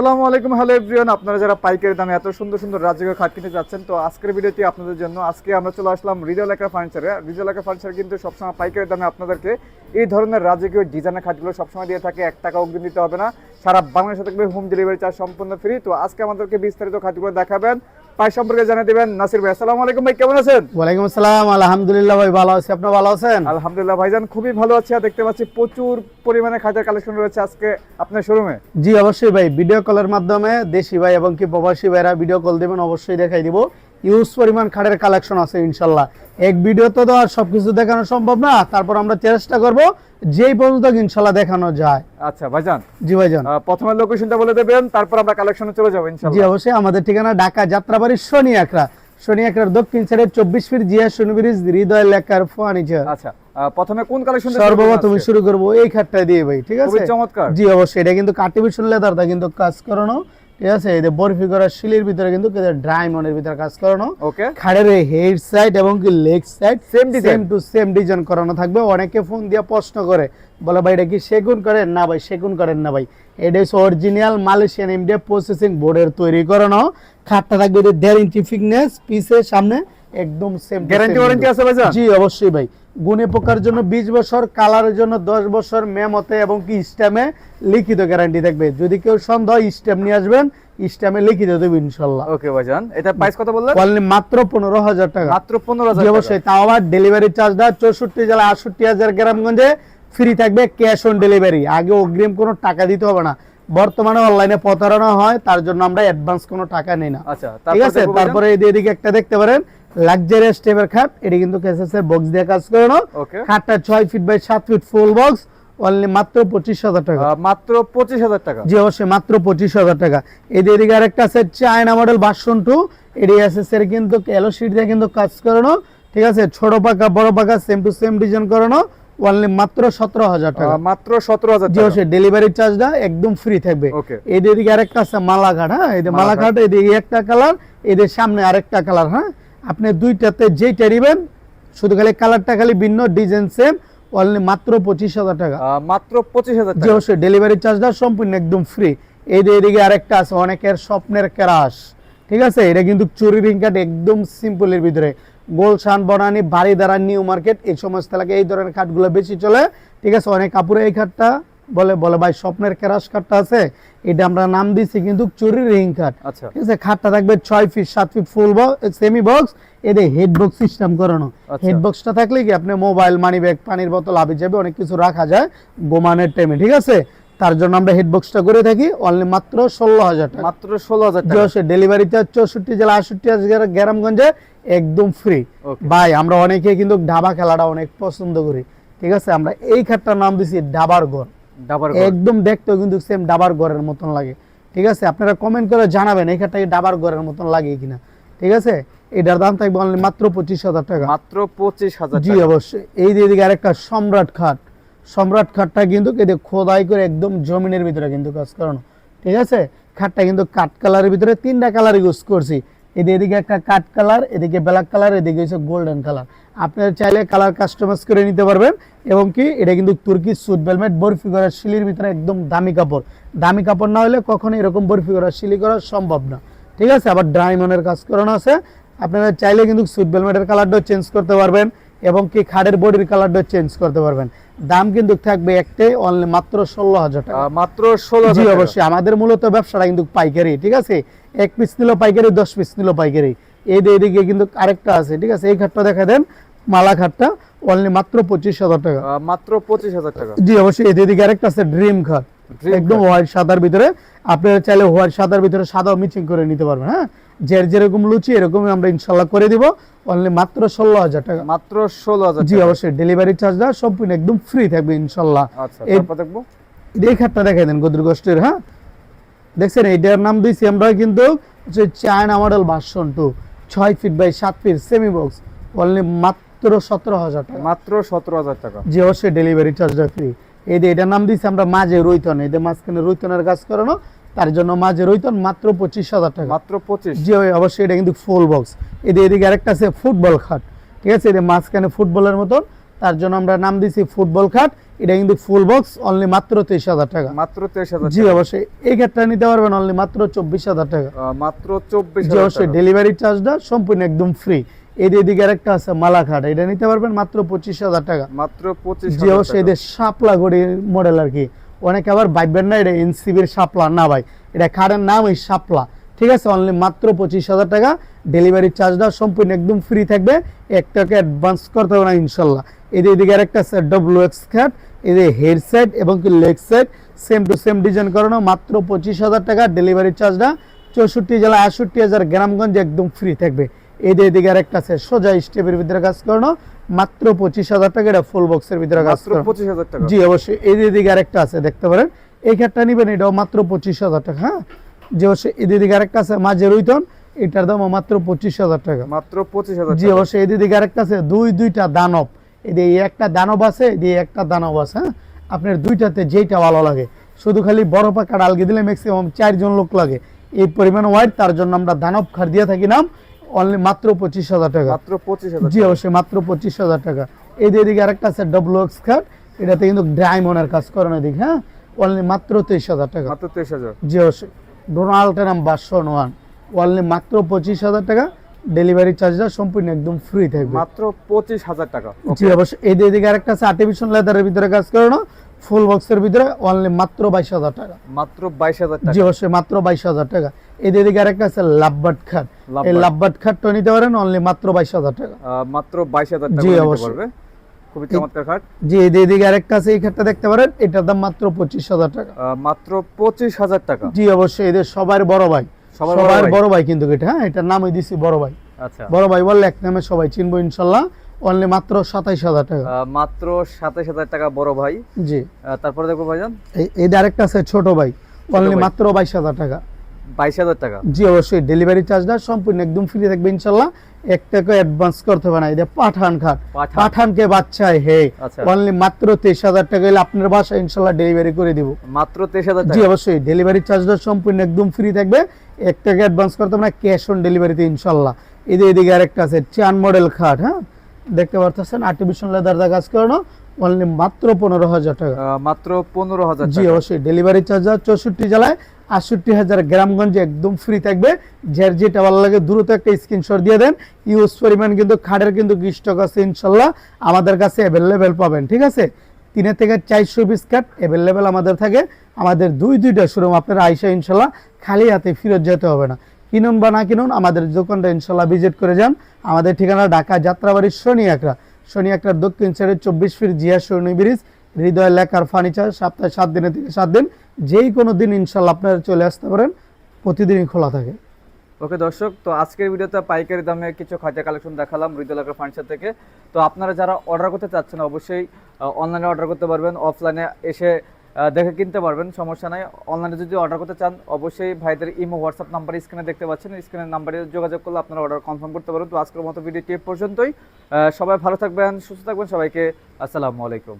আসসালামু আলাইকুম, hello everyone. আপনারা যারা পাইকারি দামে এত সুন্দর সুন্দর রাজকীয় খাট কিনতে যাচ্ছেন, তো আজকের ভিডিওটি আপনাদের জন্য। আজকে আমরা চলে আসলাম রিজল একা ফার্নিচারে। রিজল একা ফার্নিচার কিন্তু সবসময় পাইকারি দামে আপনাদেরকে এই ধরনের রাজকীয় ডিজাইনের খাটগুলো সবসময় দিয়ে থাকে। 1 টাকা অগ্রিম দিতে হবে না, সারা বাংলাদেশে থাকবে হোম ডেলিভারি চার্জ সম্পূর্ণ ফ্রি। তো আজকে আমাদেরকে বিস্তারিত খাটগুলো দেখাবেন, প্রাইস সম্পর্কে জানিয়ে দিবেন নাসির ভাই। আসসালামু আলাইকুম ভাই, কেমন আছেন? ওয়ালাইকুম আসসালাম, আলহামদুলিল্লাহ ভাই ভালো আছি। আপনি ভালো আছেন? আলহামদুলিল্লাহ ভাইজান, খুবই ভালো আছি। আর দেখতে পাচ্ছি প্রচুর পরিমাণে খাটের কালেকশন রয়েছে আজকে আপনার শোরুমে। জি অবশ্যই ভাই, ভিডিও কলের মাধ্যমে দেশি ভাই এবং কি প্রবাসী ভাইরা ভিডিও কল দিবেন, অবশ্যই দেখাই দিব। ইউজ পরিমাণ খাটের কালেকশন আছে ইনশাল্লাহ। এক ভিডিওতে তো আর সবকিছু দেখানো সম্ভব না, তারপর আমরা চেষ্টা করব যেই পর্যন্ত ইনশাল্লাহ দেখানো যায়। আচ্ছা ভাইজান। জি ভাইজান, প্রথমে লোকেশনটা বলে দেবেন, তারপর আমরা কালেকশনে চলে যাবো ইনশাআল্লাহ। জি অবশ্যই, আমাদের ঠিকানা ঢাকা যাত্রাবাড়ি শনি একরা, শনি একরার দক্ষিণ সাইডে 24 ফিট জিয়া শনি ব্রিজ, হৃদয় লেকার ফার্নিচার। আচ্ছা, প্রথমে কোন কালেকশন সর্বপ্রথম শুরু করব এই খাটটা দিয়ে ভাই, ঠিক আছে? খুবই চমৎকার। জি অবশ্যই, এটা কিন্তু আর্টিফিশিয়াল লেদারটা কিন্তু কাজ করানো, ঠিক আছে? এই যে বরফি করা শিলের ভিতরে কিন্তু ডায়মন্ডের ভিতরে কাজ করানো। ওকে, খাড়ের হেড সাইড এবং কি leg side same design to same design করানো থাকবে। অনেকে ফোন দিয়ে প্রশ্ন করে, বলে ভাই এটা কি সেগুন করেন? না ভাই, সেগুন করেন না ভাই, এটা হচ্ছে অরিজিনাল মালয়েশিয়ান ইন্ডিয়া প্রসেসিং বোর্ডের তৈরি করানো। খাটটা থাকবে 1.5 ইঞ্চি থিকনেস, পিসের সামনে একদম সেম। গ্যারান্টি ওয়ারেন্টি আছে ভাই? জি অবশ্যই ভাই, গুণে পোকার জন্য 20 বছর, কালারের জন্য 10 বছর, মেমতে এবং কি স্ট্যাম্পে লিখিত গ্যারান্টি থাকবে। যদি কেউ সন্দেহ স্ট্যাম্প নিয়ে আসবেন, স্ট্যাম্পে লিখিত দেব ইনশাআল্লাহ। ওকে ভাইজান, এটা প্রাইস কত বললেন? বললেন মাত্র 15,000 টাকা। মাত্র 15,000 জি টাকা। অবশ্যই, তাও আবার ডেলিভারি চার্জটা 64 জেলা 68,000 গ্রামগঞ্জে ফ্রি থাকবে, ক্যাশ অন ডেলিভারি। আগে অগ্রিম কোনো টাকা দিতে হবে না। বর্তমানে অনলাইনে প্রতারণা হয়, তার জন্য আমরা অ্যাডভান্স কোনো টাকা নেই না। আচ্ছা, ঠিক আছে? তারপরে এদিকে একটা দেখতে পারেন লাক্সারিয়াস টাইপের খাট, এটি কিন্তু কেসেসের বক্স দিয়ে কাজ করানো। খাটটা 6 feet by 7 feet full box, only মাত্র 25,000 টাকা। মাত্র 25,000 টাকা? জি অবশ্যই, মাত্র 25,000 টাকা। এদিকে আরেকটা আছে চায়না মডেল ভার্সন 2, এটি এসএসএর কিন্তু এলো শীট দিয়ে কিন্তু কাজ করানো, ঠিক আছে? ছোট পাকা বড় পাকা সেম টু সেম ডিজাইন করানো, অনলি মাত্র 17,000 টাকা। মাত্র 17,000 জি টাকা। অবশ্যই, ডেলিভারি চার্জটা একদম ফ্রি থাকবে। এদিকে আরেকটা আছে মালাঘাট। হ্যাঁ, এই যে মালাঘাট, এদিকে একটা কালার, এদের সামনে আরেকটা কালার। হ্যাঁ, আপনি দুইটাতে যেইটা নেবেন, শুধু খালি কালারটা খালি ভিন্ন, ডিজাইন সেম, অনলি মাত্র 25,000 টাকা। মাত্র 25,000 জি টাকা। অবশ্যই, ডেলিভারি চার্জটা সম্পূর্ণ একদম ফ্রি। এদিকে আরেকটা আছে অনেকের স্বপ্নের ক্রাশ, ঠিক আছে? এটা কিন্তু চুরি রিং কাট, একদম সিম্পলের ভিতরে। গোলশান, বনানী, বাড়িধারা, নিউ মার্কেট এই সমস্ত এলাকায় এই ধরনের খাটগুলো বেশি চলে, ঠিক আছে? অনেক কাপড়ে এই খাটটা বলে ভাই স্বপ্নের ক্রাশ খাটটা আছে, এটা আমরা নাম দিচ্ছি কিন্তু চুরি রিং কাট। ঠিক আছে? খাটটা থাকবে 6 feet 7 feet full box, semi box, এদের হেড বক্স সিস্টেম করানো। হেড বক্সটা থাকলে কি আপনি মোবাইল, মানি ব্যাগ, পানির বোতল, আবি যাবে অনেক কিছু রাখা যায় ঘুমানোর টাইমে, ঠিক আছে? তার জন্য আমরা হেড বক্সটা করে থাকি, অনলি মাত্র 16,000 টাকা। মাত্র 16,000 টাকা। ডেলিভারি চার্জ 64 জেলা 68,000 গ্রামগঞ্জে একদম ফ্রি। ভাই আমরা অনেকে কিন্তু ধাবা খেলাটা অনেক পছন্দ করি, ঠিক আছে? আমরা এই খাটটার নাম দিছি ডাবার ঘর। একদম দেখতেও কিন্তু সেম ডাবার ঘরের মতন লাগে, ঠিক আছে? আপনারা কমেন্ট করে জানাবেন এই খাটটা ডাবার ঘরের মতন লাগে কিনা, ঠিক আছে? এটার দাম থাকবে অনলি মাত্র 25,000 টাকা। মাত্র 25,000 টাকা। জি অবশ্যই। এইদিকে আরেকটা সম্রাট খাট। সম্রাট খাটটা কিন্তু এতে খোদাই করে একদম জমিনের ভিতরে কিন্তু কাজ করানো, ঠিক আছে? খাটটা কিন্তু কাট কালারের ভিতরে 3টা কালার ইউজ করছি। এদিকে একটা কাট কালার, এদিকে ব্ল্যাক কালার, এদিকে হচ্ছে গোল্ডেন কালার। আপনারা চাইলে কালার কাস্টমাইজ করে নিতে পারবেন। এবং কি এটা কিন্তু তুর্কি সুট ভেলভেট বরফি করা শিলির ভিতরে একদম দামি কাপড়। দামি কাপড় না হলে কখনো এরকম বরফি করা শিলি করা সম্ভব না, ঠিক আছে? আবার ডায়মন্ডের কাজ করানো আছে। আপনারা চাইলে কিন্তু সুট ভেলভেটের কালারটাও চেঞ্জ করতে পারবেন এবং কি খাটের বডির কালারটাও চেঞ্জ করতে পারবেন। দাম কিন্তু থাকবে একটাই, অনলি মাত্র 16,000 টাকা। মাত্র 16,000 জি অবশ্যই, আমাদের মূলত ব্যবসাটা কিন্তু পাইকারি, ঠিক আছে? 1 পিস নিলো পাইকারি, 10 পিস নিলো পাইকারি। এদিকে কিন্তু আরেকটা আছে, ঠিক আছে? এই খাটটা দেখা দেন, মালা খাটটা, অনলি মাত্র 25,000 টাকা। মাত্র 25,000 টাকা। জি অবশ্যই। এদিকে আরেকটা আছে ড্রিম খাট, একদম হোয়াইট সাদার ভিতরে। আপনারা চাইলে হোয়াইট সাদার ভিতরে সাদাও মিক্সিং করে নিতে পারবেন। হ্যাঁ, যেরকম লুচি এরকমই আমরা ইনশাআল্লাহ করে দিব, অনলি মাত্র 16,000 টাকা। মাত্র 16,000 জি অবশ্যই, ডেলিভারি চার্জটা সম্পূর্ণ একদম ফ্রি থাকবে ইনশাআল্লাহ। আচ্ছা, তারপর দেখব এই খাটটা দেখাই দেন, গদুর গোষ্ঠীর। হ্যাঁ, দেখছেন এটার নাম দিয়েছি আমরা কিন্তু হচ্ছে China model version 2, 6 feet by 7 feet semi box, only মাত্র 17,000 টাকা। মাত্র 17,000 টাকা। জি অবশ্যই, ডেলিভারি চার্জটা ফ্রি। এটার নাম দিয়েছি আমরা মাঝে রৈতন, এদের মাঝখানে রৈতনের কাজ করানো, তার জন্য মাঝে রৈতন, মাত্র 25,000 টাকা। মাত্র 25? জি অবশ্যই, এটা কিন্তু ফুল বক্স। এদিকে আরেকটা আছে ফুটবল খাট, ঠিক আছে? এদের মাঝখানে ফুটবলের মতন, তার জন্য আমরা নাম দিয়েছি ফুটবল খাট। এটা কিন্তু ফুল বক্স অনলি মাত্র 23,000 টাকা। মাত্র 23,000 জি অবশ্যই এই খাটটা নিতে পারবেন অনলি মাত্র 24,000 টাকা। মাত্র জি 24,000 অবশ্যই টাকা। ডেলিভারি চার্জটা সম্পূর্ণ একদম ফ্রি। এদিকে আরেকটা আছে মালা খাট, এটা নিতে পারবেন মাত্র 25,000 টাকা। মাত্র জি 25,000 অবশ্যই টাকা। এদের শাপলা গড়ি মডেল আর কি, অনেকে আবার ভাববেন না এটা এনসিবির শাপলা, না ভাই এটা খাটের নাম এই শাপলা, ঠিক আছে। অনলি মাত্র 25,000 টাকা। ডেলিভারি চার্জটা সম্পূর্ণ একদম ফ্রি থাকবে, 1 টাকা অ্যাডভান্স করতে হবে না ইনশাল্লাহ। এদিকে আরেকটা আছে WX খাট, এদের হেড সেট এবং কি leg set same to same design করানো, মাত্র 25,000 টাকা। ডেলিভারি চার্জটা 64 জেলা 68,000 গ্রামগঞ্জ একদম ফ্রি থাকবে। এদিকে আরেকটা আছে সোজা স্টেপের ভিতরে কাজ করানো, মাত্র 25,000 টাকা। এটা ফুল বক্সের ভিতরে কাজ মাত্র করানো। 25,000 টাকা। জি অবশ্যই এদিকে আরেকটা আছে দেখতে পারেন, এই খাটটা নিবেন এটাও মাত্র 25,000 টাকা। হ্যাঁ জি অবশ্যই এদিকে আরেকটা আছে মাঝে রুইতন, এটার দাম মাত্র 25,000 টাকা। মাত্র 25,000 জি টাকা। অবশ্যই এদিকে আরেকটা আছে দুইটা দানব, এই একটা দানব আছে, এই একটা দানব আছে। হ্যাঁ আপনার দুইটাতে যেইটা ভালো লাগে, শুধু খালি বড় পাকা ডালকে দিলে ম্যাক্সিমাম 4 জন লোক লাগে, এই পরিমাণ ওয়াইড, তার জন্য আমরা দানব খাট দিয়ে থাকি নাম, অনলি মাত্র 25,000 টাকা। মাত্র 25,000 জি টাকা। অবশ্যই মাত্র 25,000 টাকা। এদিকে আরেকটা আছে WX খাট, এটাতে কিন্তু ডায়মন্ডের কাজ করানো দিক। হ্যাঁ অনলি মাত্র 23,000 টাকা। মাত্র 23,000। জি অবশ্যই ডোনাল্ডের নাম ভার্সন 1 অনলি মাত্র 25,000 টাকা। ডেলিভারি চার্জটা সম্পূর্ণ একদম ফ্রি থাকবে। মাত্র 25,000 টাকা। জি অবশ্যই এদিকে আরেকটা আছে আর্টিফিশিয়াল লেদারের ভিতরে কাজ করানো, ফুল বক্সের ভিতরে অনলি মাত্র 22,000 টাকা। মাত্র 22,000 টাকা। জি অবশ্যই মাত্র 22,000 টাকা। এদিকে আরেকটা আছে লাভবাট খাট, এই লাভবাট। লাভবাট খাটটা নিতে পারেন অনলি মাত্র 22,000 টাকা। মাত্র 22,000 টাকা জি, নিতে অবশ্যই। পারবে। খুবই চমৎকার খাট। জি এদিকে আরেকটা আছে এই খাটটা দেখতে পারেন, এটার দাম মাত্র 25,000 টাকা। মাত্র 25,000 টাকা। জি অবশ্যই এদের সবার বড় ভাই, সবার সবার বড় ভাই। বড় ভাই কিন্তু এটা। হ্যাঁ এটার নামই দিছি বড় ভাই। আচ্ছা। বড় ভাই বললে এক নামে সবাই চিনবো ইনশাল্লাহ। অনলি মাত্র 27,000 টাকা। মাত্র 27,000 টাকা বড় ভাই। জি তারপরে দেখো ভাইজান এই আরেকটা আছে ছোট ভাই, অনলি ভাই। মাত্র 22,000 টাকা। 22,000 টাকা। জি অবশ্যই ডেলিভারি চার্জটা সম্পূর্ণ একদম ফ্রি থাকবে ইনশাল্লাহ, 1 টাকা অ্যাডভান্স করতে হবে না। এটা পাঠান খাট, পাঠান। পাঠানকে বাচ্চায় হে আচ্ছা। অনলি মাত্র 23,000 টাকা হলে আপনার বাসায় ইনশাল্লাহ ডেলিভারি করে দিব। মাত্র 23,000 জি টাকা। অবশ্যই ডেলিভারি চার্জটা সম্পূর্ণ একদম ফ্রি থাকবে, 1 টাকা অ্যাডভান্স করতে হবে না, ক্যাশ অন ডেলিভারিতে ইনশাল্লাহ। এদিকে আরেকটা আছে চান মডেল খাট। হ্যাঁ দেখতে পাচ্ছেন আর্টিফিশিয়াল লেদার দা কাজ করানো, অনলি মাত্র 15,000 টাকা। মাত্র 15,000 জি টাকা। অবশ্যই ডেলিভারি চার্জ 64 জেলায় 68,000 গ্রামগঞ্জে একদম ফ্রি থাকবে। যার যেটা ভালো লাগে দ্রুত একটা স্ক্রিনশট দিয়ে দেন। ইউজ পরিমাণ কিন্তু খাটের কিন্তু স্টক আছে ইনশাল্লাহ, আমাদের কাছে অ্যাভেলেবেল পাবেন, ঠিক আছে। 3 থেকে 400 পিস খাট অ্যাভেলেবেল আমাদের থাকে। আমাদের দুইটা শোরুম, আপনারা আইসা ইনশাল্লাহ খালি হাতে ফেরত যেতে হবে না। কিনুন বা না কিনুন আমাদের দোকানটা ইনশাল্লাহ ভিজিট করে যান। আমাদের ঠিকানা ঢাকা যাত্রাবাড়ি শনি একরার দক্ষিণ সাইডে 24 ফিট জিয়া সরণি ব্রিজ, হৃদয় লেখার ফার্নিচার। সপ্তাহে 7 দিনের থেকে 7 দিন, যেই কোনো দিন ইনশাল্লাহ আপনারা চলে আসতে পারেন, প্রতিদিনই খোলা থাকে। ওকে দর্শক, তো আজকের ভিডিওতে পাইকারি দামে কিছু খাটের কালেকশন দেখালাম হৃদয় লেখার ফার্নিচার থেকে। তো আপনারা যারা অর্ডার করতে চাচ্ছেন অবশ্যই অনলাইনে অর্ডার করতে পারবেন, অফলাইনে এসে দেখে কিনতে পারবেন, সমস্যা নাই। অনলাইনে যদি অর্ডার করতে চান অবশ্যই ভাইদের ইমো হোয়াটসঅ্যাপ নাম্বার স্ক্রিনে দেখতে পাচ্ছেন, স্ক্রিনের নাম্বারে যোগাযোগ করলে আপনারা অর্ডার কনফার্ম করতে পারবেন। তো আজকের মতো ভিডিওটি এ পর্যন্তই। সবাই ভালো থাকবেন, সুস্থ থাকবেন, সবাইকে আসসালামু আলাইকুম।